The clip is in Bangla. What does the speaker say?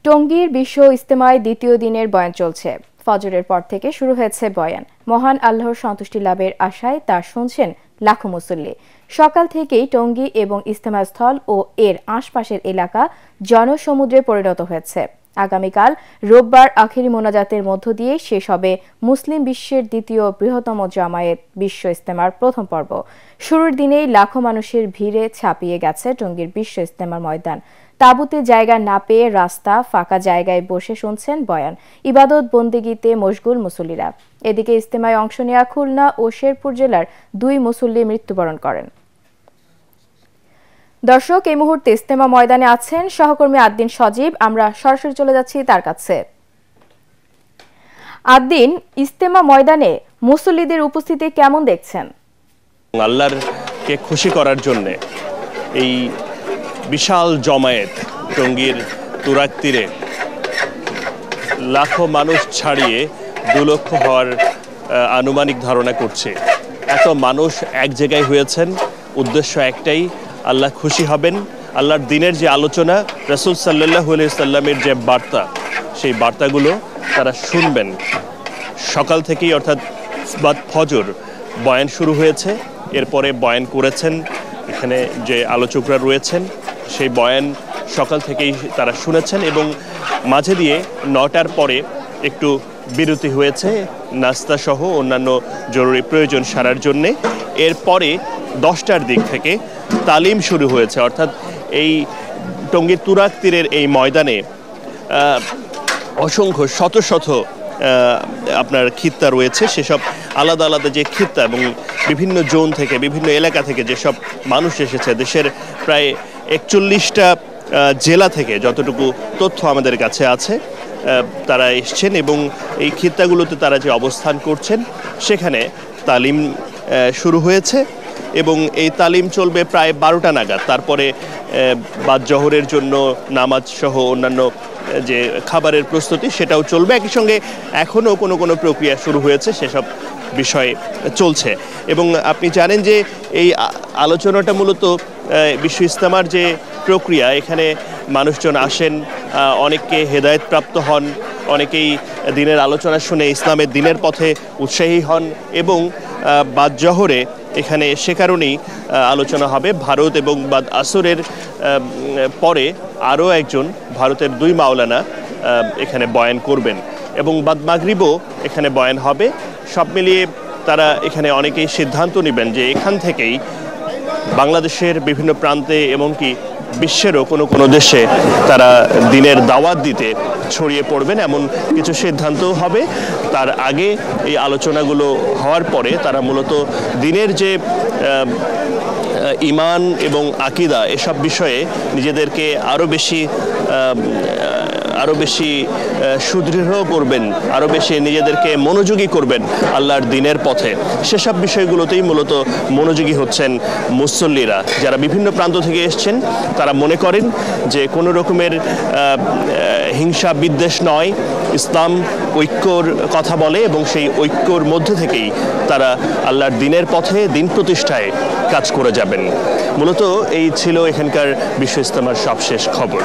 টঙ্গীর বিশ্ব ইজতেমায় দ্বিতীয় দিনের বয়ান চলছে। ফজরের পর থেকে শুরু হয়েছে বয়ান। মহান আল্লাহর সন্তুষ্টি লাভের আশায় তা শুনছেন লাখো মুসল্লি। সকাল থেকেই টঙ্গী এবং ইজতেমাস্থল ও এর আশপাশের এলাকা জনসমুদ্রে পরিণত হয়েছে। আগামীকাল রোববার আখেরি মোনাজাতের মধ্য দিয়ে শেষ হবে মুসলিম বিশ্বের দ্বিতীয় বৃহত্তম জামায়াত বিশ্ব ইজতেমার প্রথম পর্ব। শুরুর দিনেই লাখো মানুষের ভিড়ে ছাপিয়ে গেছে টঙ্গীর বিশ্ব ইজতেমার ময়দান। তাঁবুতে জায়গা না পেয়ে রাস্তা ফাঁকা জায়গায় বসে শুনছেন বয়ান। ইবাদত বন্দেগীতে মশগুল মুসল্লিরা। এদিকে ইজতেমায় অংশ নেওয়া খুলনা ও শেরপুর জেলার 2 মুসল্লি মৃত্যুবরণ করেন। দর্শক, এই মুহূর্তে ইজতেমা ময়দানে আছেন সহকর্মী আদ্দিন সজীব। আমরা সরাসরি চলে যাচ্ছি তার কাছে। আদ্দিন, ইজতেমা ময়দানে মুসল্লিদের উপস্থিতি কেমন দেখছেন? আল্লাহকে খুশি করার জন্য এই বিশাল জমায়েত টঙ্গীর তুরাগ তীরে লাখো মানুষ ছাড়িয়ে 2 লক্ষ হওয়ার আনুমানিক ধারণা করছে। এত মানুষ এক জায়গায় হয়েছেন, উদ্দেশ্য একটাই, আল্লাহ খুশি হবেন। আল্লাহর দিনের যে আলোচনা, রাসূল সাল্লাল্লাহু আলাইহি সাল্লামের যে বার্তা, সেই বার্তাগুলো তারা শুনবেন। সকাল থেকেই অর্থাৎ বাদ ফজর বয়ান শুরু হয়েছে। এরপরে বয়ান করেছেন এখানে যে আলোচকরা রয়েছেন, সেই বয়ান সকাল থেকেই তারা শুনেছেন এবং মাঝে দিয়ে 9টার পরে একটু বিরতি হয়েছে নাস্তা সহ অন্যান্য জরুরি প্রয়োজন সারার জন্যে। এরপরে 10টার দিক থেকে তালিম শুরু হয়েছে, অর্থাৎ এই টঙ্গীর তুরাগ তীরের এই ময়দানে অসংখ্য শত শত আপনার খিত্তা রয়েছে। সেসব আলাদা আলাদা যে খিত্তা এবং বিভিন্ন জোন থেকে, বিভিন্ন এলাকা থেকে যেসব মানুষ এসেছে, দেশের প্রায় 41টা জেলা থেকে যতটুকু তথ্য আমাদের কাছে আছে, তারা এসছেন এবং এই খিত্তাগুলোতে তারা যে অবস্থান করছেন সেখানে তালিম শুরু হয়েছে এবং এই তালিম চলবে প্রায় 12টা নাগাদ। তারপরে বাদ জোহরের জন্য নামাজ সহ অন্যান্য যে খাবারের প্রস্তুতি সেটাও চলবে। একই সঙ্গে এখনও কোনো প্রক্রিয়া শুরু হয়েছে, সেসব বিষয় চলছে। এবং আপনি জানেন যে এই আলোচনাটা মূলত বিশ্ব ইজতেমার যে প্রক্রিয়া, এখানে মানুষজন আসেন, অনেকে হেদায়েত প্রাপ্ত হন, অনেকেই দিনের আলোচনা শুনে ইসলামের দিনের পথে উৎসাহী হন এবং বাদ জোহরে এখানে সে কারণেই আলোচনা হবে। ভারত এবং বাদ আসরের পরে আরও একজন ভারতের 2 মাওলানা এখানে বয়ান করবেন এবং বাদ মাগরিবও এখানে বয়ান হবে। সব মিলিয়ে তারা এখানে অনেকেই সিদ্ধান্ত নেবেন যে এখান থেকেই বাংলাদেশের বিভিন্ন প্রান্তে এমনকি বিশ্বেরও কোনো দেশে তারা দিনের দাওয়াত দিতে ছড়িয়ে পড়বেন, এমন কিছু সিদ্ধান্তও হবে। তার আগে এই আলোচনাগুলো হওয়ার পরে তারা মূলত দিনের যে ঈমান এবং আকীদা এসব বিষয়ে নিজেদেরকে আরও বেশি সুদৃঢ় করবেন, আরও বেশি নিজেদেরকে মনোযোগী করবেন আল্লাহর দিনের পথে। সেসব বিষয়গুলোতেই মূলত মনোযোগী হচ্ছেন মুসল্লিরা, যারা বিভিন্ন প্রান্ত থেকে এসছেন। তারা মনে করেন যে কোনো রকমের হিংসা বিদ্বেষ নয়, ইসলাম ঐক্যর কথা বলে এবং সেই ঐক্যর মধ্যে থেকেই তারা আল্লাহর দিনের পথে দিন প্রতিষ্ঠায় কাজ করে যাবেন। মূলত এই ছিল এখানকার বিশ্ব ইজতেমার সবশেষ খবর।